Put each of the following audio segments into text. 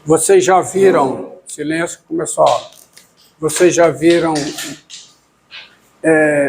Vocês já viram, silêncio, começou a aula. Vocês já viram,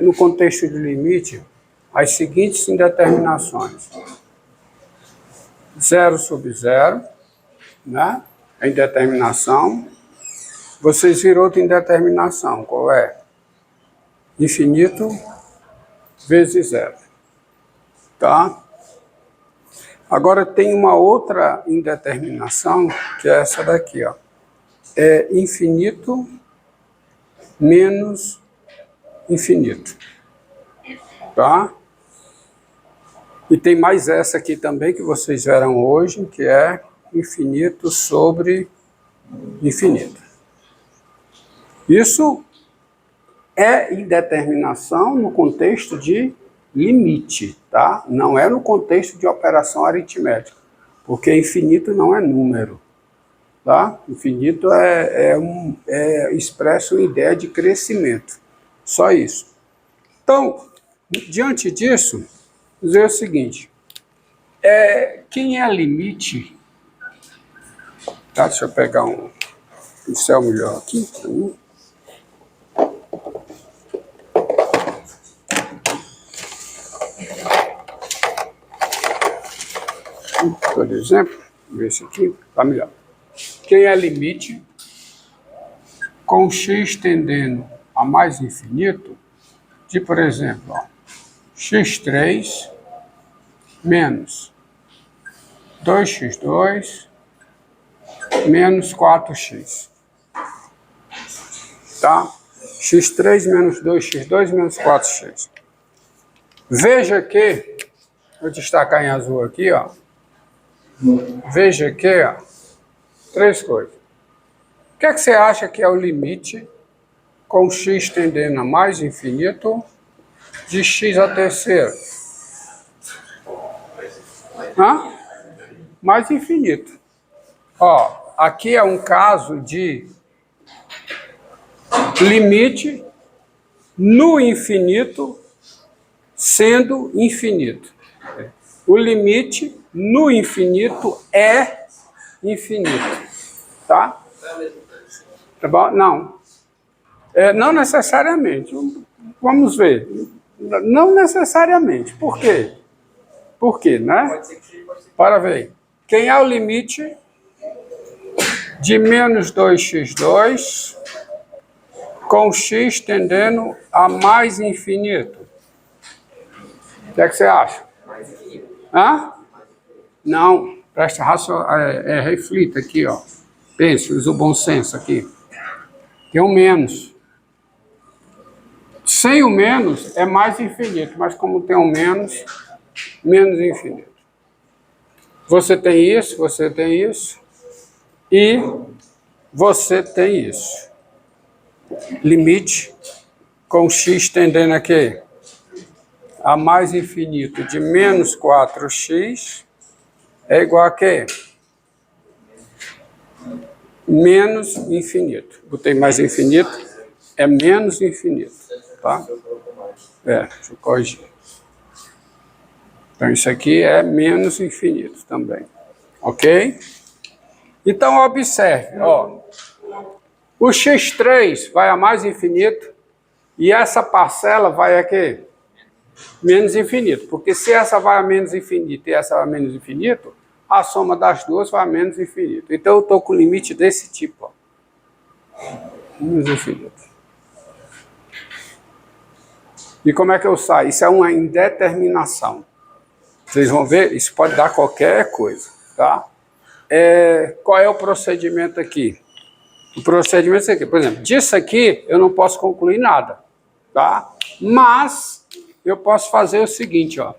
no contexto de limite, as seguintes indeterminações. 0 sobre 0, né? A indeterminação. Vocês viram outra indeterminação, qual é? Infinito vezes 0. Tá? Agora tem uma outra indeterminação, que é essa daqui, ó. É infinito menos infinito. Tá? E tem mais essa aqui também que vocês verão hoje, que é infinito sobre infinito. Isso é indeterminação no contexto de limite, tá? Não é no contexto de operação aritmética, porque infinito não é número, tá? Infinito é expresso em ideia de crescimento, só isso. Então, diante disso, dizer o seguinte, quem é limite, tá? Deixa eu pegar um pincel melhor aqui para mim. Por exemplo, vou ver esse aqui, tá melhor. Quem é limite com x tendendo a mais infinito, de, por exemplo, ó, x3 menos 2x2 menos 4x. Tá? x3 menos 2x2 menos 4x. Veja que, vou destacar em azul aqui, ó. Veja que, ó, 3 coisas. O que é que você acha que é o limite com x tendendo a mais infinito de x à terceira? Hã? Mais infinito. Ó, aqui é um caso de limite no infinito sendo infinito. O limite no infinito é infinito, tá? Tá bom? Não. Não necessariamente. Vamos ver. Não necessariamente. Por quê? Por quê, né? Para ver. Quem é o limite de menos 2x2 com x tendendo a mais infinito? O que é que você acha? Hã? Não, presta reflita aqui, ó. Pense, usa o bom senso aqui. Tem um menos. Sem o menos é mais infinito, mas como tem um menos, menos infinito. Você tem isso e você tem isso. Limite com x tendendo a quê? A mais infinito de menos 4x é igual a quê? Menos infinito. Botei mais infinito, é menos infinito, tá? Deixa eu corrigir. Então, isso aqui é menos infinito também, ok? Então, observe, ó. O x3 vai a mais infinito e essa parcela vai a quê? Menos infinito, porque se essa vai a menos infinito e essa vai a menos infinito, a soma das duas vai a menos infinito. Então eu estou com limite desse tipo, ó. Menos infinito. E como é que eu saio? Isso é uma indeterminação. Vocês vão ver, isso pode dar qualquer coisa, tá? Qual é o procedimento aqui? O procedimento é esse aqui. Por exemplo, disso aqui eu não posso concluir nada, tá? Mas eu posso fazer o seguinte, ó.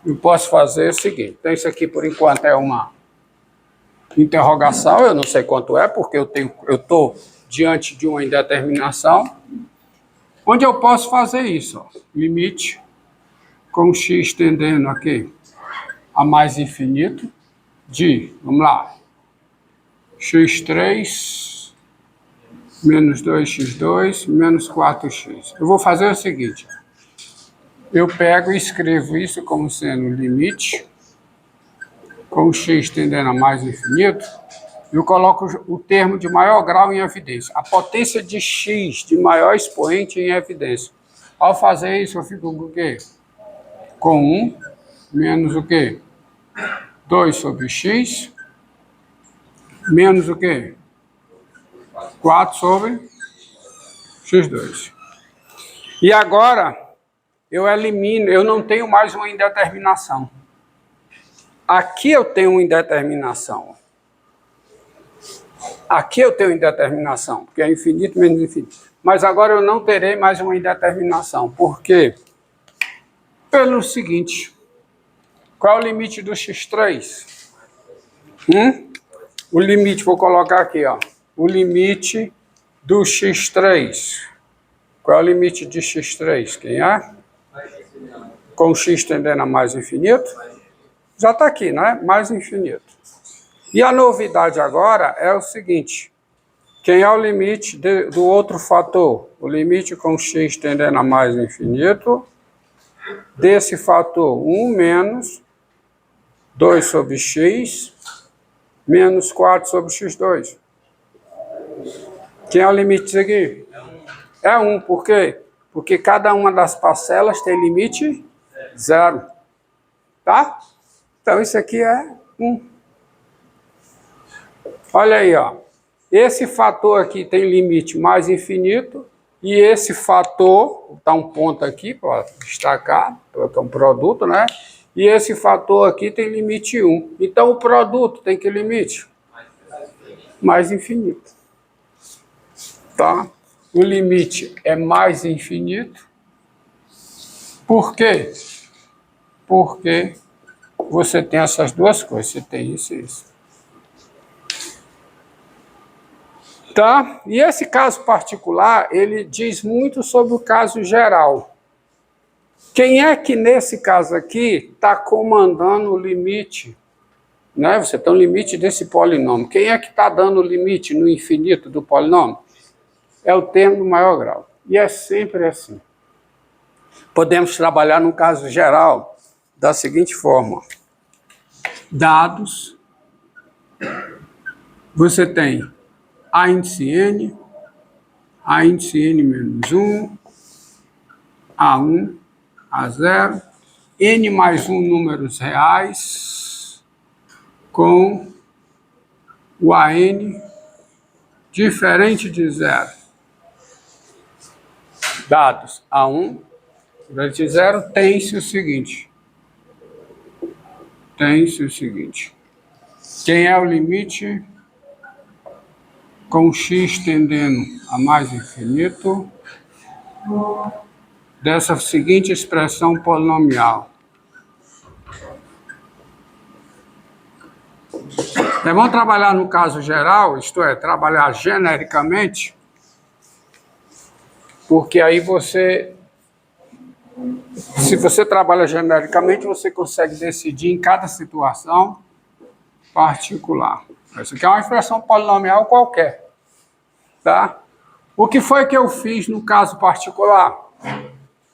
Eu posso fazer o seguinte. Então, isso aqui, por enquanto, é uma interrogação. Eu não sei quanto é, porque eu estou diante de uma indeterminação. Onde eu posso fazer isso, ó. Limite com x tendendo aqui a mais infinito de, vamos lá, x3 menos 2x2 menos 4x. Eu vou fazer o seguinte, eu pego e escrevo isso como sendo limite com x tendendo a mais infinito eu coloco o termo de maior grau em evidência. A potência de x de maior expoente em evidência. Ao fazer isso, eu fico com o quê? Com 1 menos o quê? 2 sobre x, menos o quê? 4 sobre x2. E agora, eu elimino, eu não tenho mais uma indeterminação. Aqui eu tenho uma indeterminação. Aqui eu tenho indeterminação, porque é infinito menos infinito. Mas agora eu não terei mais uma indeterminação. Por quê? Pelo seguinte. Qual é o limite do x3? O limite, vou colocar aqui, ó. O limite do x3. Qual é o limite de x3? Quem é? Com x tendendo a mais infinito? Já está aqui, né? Mais infinito. E a novidade agora é o seguinte. Quem é o limite do outro fator? O limite com x tendendo a mais infinito. Desse fator 1 menos 2 sobre x menos 4 sobre x2. Quem é o limite disso aqui? É 1. Por quê? Porque cada uma das parcelas tem limite 0. Tá? Então, isso aqui é 1. Olha aí, ó. Esse fator aqui tem limite mais infinito e esse fator, vou dar um ponto aqui para destacar, porque é um produto, né? E esse fator aqui tem limite 1. Então, o produto tem que limite? Mais infinito. Tá? O limite é mais infinito. Por quê? Porque você tem essas duas coisas. Você tem isso e isso. Tá? E esse caso particular, ele diz muito sobre o caso geral. Quem é que nesse caso aqui está comandando o limite? Né? Você tem um limite desse polinômio. Quem é que está dando o limite no infinito do polinômio? É o termo do maior grau. E é sempre assim. Podemos trabalhar no caso geral da seguinte forma. Dados. Você tem a índice n menos 1, A1, A0, n mais 1 números reais, com o AN diferente de 0. Dados A1 diferente de 0, tem-se o seguinte. Quem é o limite com x tendendo a mais infinito dessa seguinte expressão polinomial? Vamos trabalhar no caso geral, isto é, trabalhar genericamente, porque aí se você trabalha genericamente, você consegue decidir em cada situação particular. Isso aqui é uma expressão polinomial qualquer, tá? O que foi que eu fiz no caso particular?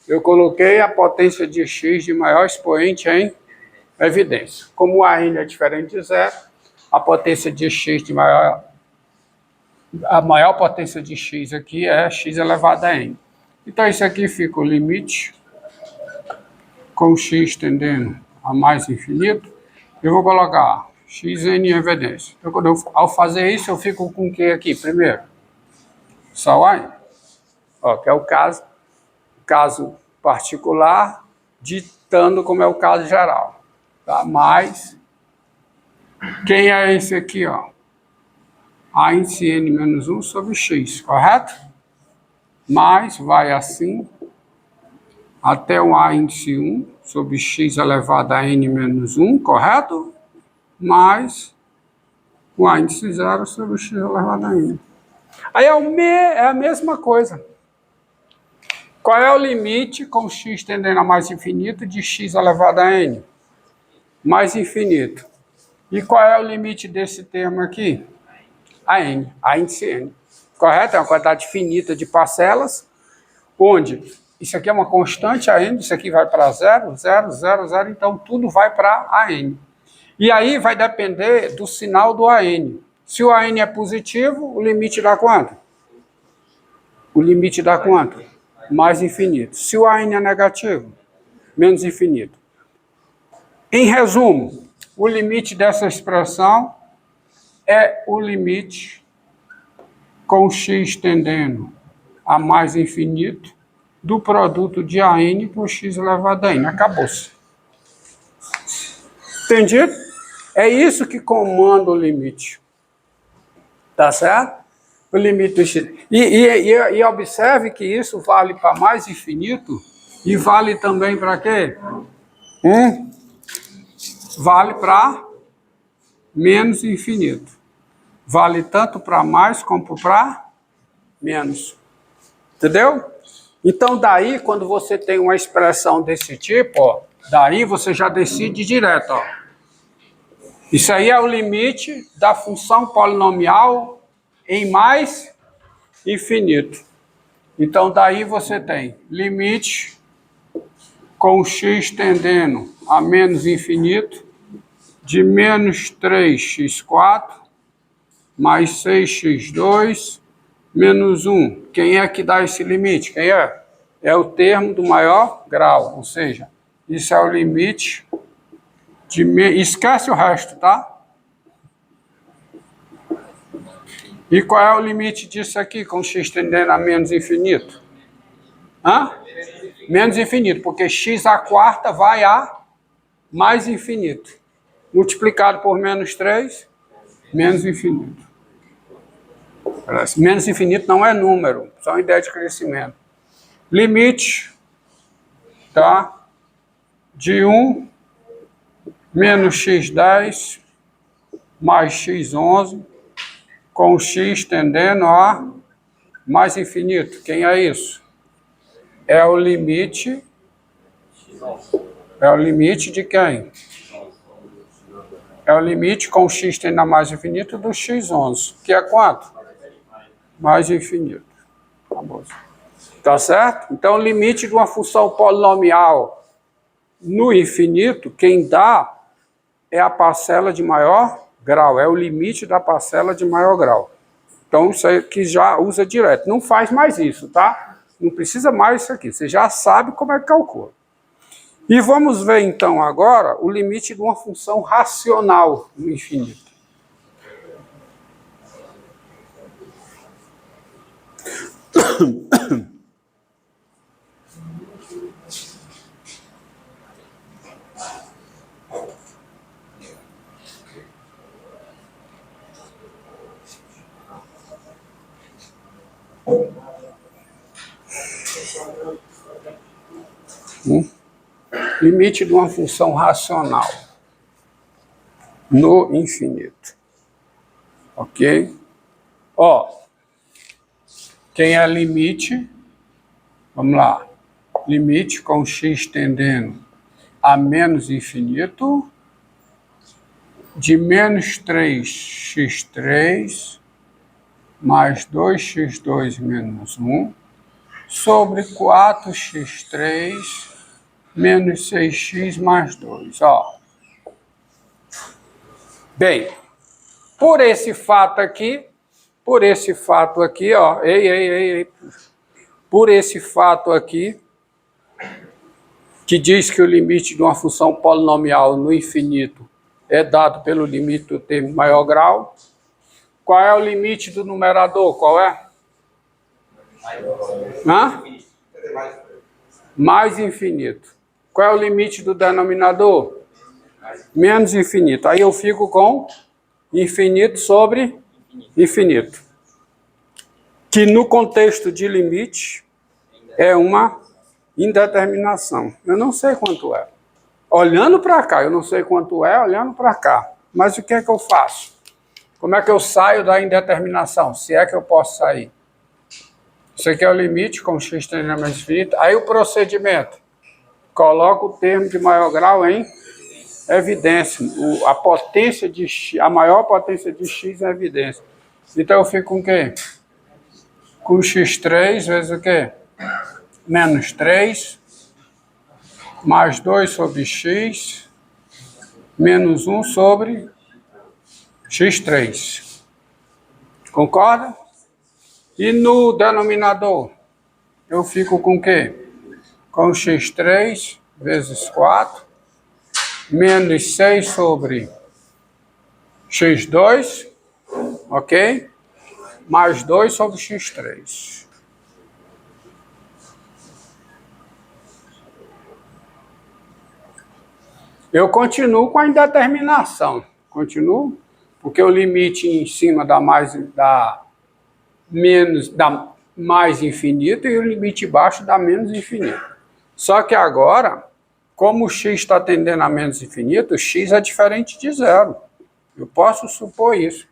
Eu coloquei a potência de x de maior expoente em evidência. Como a n é diferente de 0, a potência de x a maior potência de x aqui é x elevado a n. Então, isso aqui fica o limite com x tendendo a mais infinito. Eu vou colocar xn em evidência. Então, ao fazer isso, eu fico com o que aqui primeiro? Só a n. Ó, que é o caso particular, ditando como é o caso geral. Tá? Mas, quem é esse aqui, ó? A índice n menos 1 sobre x, correto? Mas vai assim, até o a índice 1 sobre x elevado a n menos 1, correto? Mais o a índice 0 sobre x elevado a n. Aí é a mesma coisa. Qual é o limite com x tendendo a mais infinito de x elevado a n? Mais infinito. E qual é o limite desse termo aqui? A n, a índice n. Correto? É uma quantidade finita de parcelas, onde isso aqui é uma constante, a n, isso aqui vai para 0, 0, 0, 0, então tudo vai para a n. E aí vai depender do sinal do AN. Se o AN é positivo, o limite dá quanto? O limite dá quanto? Mais infinito. Se o AN é negativo, menos infinito. Em resumo, o limite dessa expressão é o limite com x tendendo a mais infinito do produto de AN por x elevado a n. Acabou-se. Entendido? É isso que comanda o limite. Tá certo? O limite do x. E observe que isso vale para mais infinito e vale também para quê? Vale para menos infinito. Vale tanto para mais como para menos. Entendeu? Então, daí, quando você tem uma expressão desse tipo, ó, daí você já decide direto. Ó. Isso aí é o limite da função polinomial em mais infinito. Então, daí você tem limite com x tendendo a menos infinito de menos 3x4 mais 6x2 menos 1. Quem é que dá esse limite? Quem é? É o termo do maior grau, ou seja, isso é o limite de... Esquece o resto, tá? E qual é o limite disso aqui com x tendendo a menos infinito? Menos infinito, porque x à quarta vai a mais infinito. Multiplicado por menos 3, menos infinito. Menos infinito não é número, só uma ideia de crescimento. Limite, tá? De 1 menos x10 mais x11 com x tendendo a mais infinito. Quem é isso? É o limite. É o limite de quem? É o limite com x tendendo a mais infinito do x11. Que é quanto? Mais infinito. Tá certo? Então, o limite de uma função polinomial no infinito, quem dá é a parcela de maior grau. É o limite da parcela de maior grau. Então, isso aí que já usa direto. Não faz mais isso, tá? Não precisa mais isso aqui. Você já sabe como é que calcula. E vamos ver, então, agora o limite de uma função racional no infinito. Limite de uma função racional no infinito. Ok? Ó, quem é limite? Vamos lá. Limite com x tendendo a menos infinito de menos 3x3 mais 2x2 menos 1 sobre 4x3 menos 6x mais 2. Ó. Bem, por esse fato aqui, ó, por esse fato aqui, que diz que o limite de uma função polinomial no infinito é dado pelo limite do termo maior grau. Qual é o limite do numerador? Qual é? Mais infinito. Qual é o limite do denominador? Menos infinito. Aí eu fico com infinito sobre infinito. Que no contexto de limite é uma indeterminação. Eu não sei quanto é. Olhando para cá, eu não sei quanto é, olhando para cá. Mas o que é que eu faço? Como é que eu saio da indeterminação? Se é que eu posso sair. Isso aqui é o limite com x tendendo a menos infinito. Aí o procedimento. Coloco o termo de maior grau em evidência. A potência de x, a maior potência de x é evidência. Então eu fico com o quê? Com x3 vezes o quê? Menos 3 mais 2 sobre x menos 1 sobre x3. Concorda? E no denominador, eu fico com o quê? Com x3 vezes 4, menos 6 sobre x2, ok? Mais 2 sobre x3. Eu continuo com a indeterminação. Continuo, porque o limite em cima dá mais infinito e o limite baixo dá menos infinito. Só que agora, como o x está tendendo a menos infinito, o x é diferente de zero. Eu posso supor isso.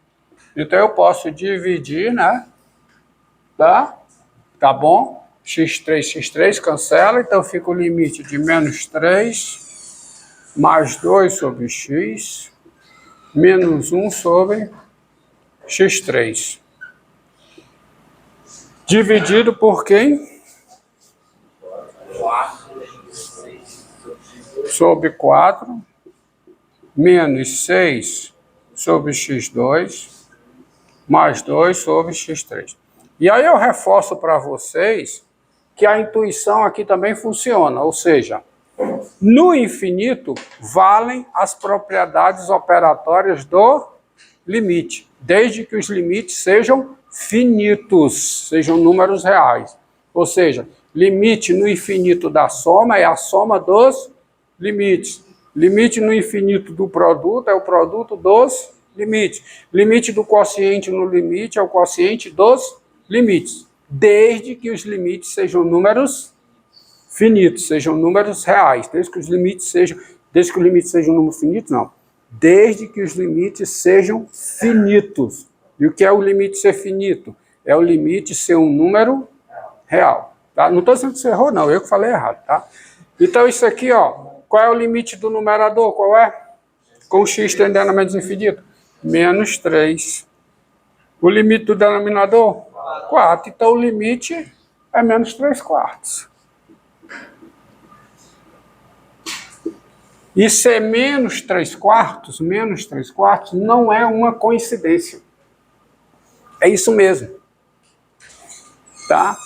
Então eu posso dividir, né? Tá bom? x3 cancela, então fica o limite de menos 3 mais 2 sobre x, menos 1 sobre x3. Dividido por quem? Sobre 4, menos 6 sobre x2, mais 2 sobre x3. E aí eu reforço para vocês que a intuição aqui também funciona, ou seja, no infinito valem as propriedades operatórias do limite, desde que os limites sejam finitos, sejam números reais. Ou seja, limite no infinito da soma é a soma dos limites. Limite no infinito do produto é o produto dos limites. Limite do quociente no limite é o quociente dos limites, desde que os limites sejam números finitos, sejam números reais, desde que os limites sejam um número finito, não. Desde que os limites sejam finitos. E o que é o limite ser finito? É o limite ser um número real. Tá? Não estou dizendo que você errou, não. Eu que falei errado. Tá? Então isso aqui, ó, qual é o limite do numerador? Qual é? Com o x tendendo a menos infinito? Menos 3. O limite do denominador? 4. Então o limite é menos 3/4. E ser menos 3/4 não é uma coincidência. É isso mesmo. Tá?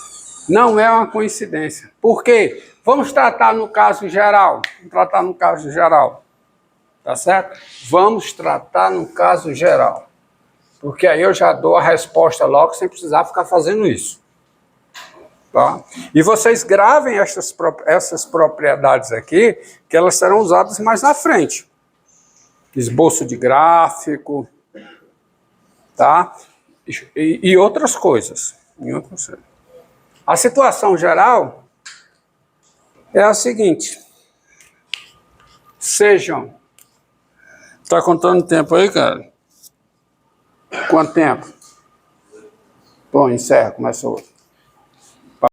Não é uma coincidência. Por quê? Vamos tratar no caso geral. Tá certo? Vamos tratar no caso geral. Porque aí eu já dou a resposta logo sem precisar ficar fazendo isso. Tá? E vocês gravem essas propriedades aqui, que elas serão usadas mais na frente. Esboço de gráfico, tá? E outras coisas. A situação geral é a seguinte. Sejam... Tá contando tempo aí, cara? Quanto tempo? Bom, encerra, começa outro.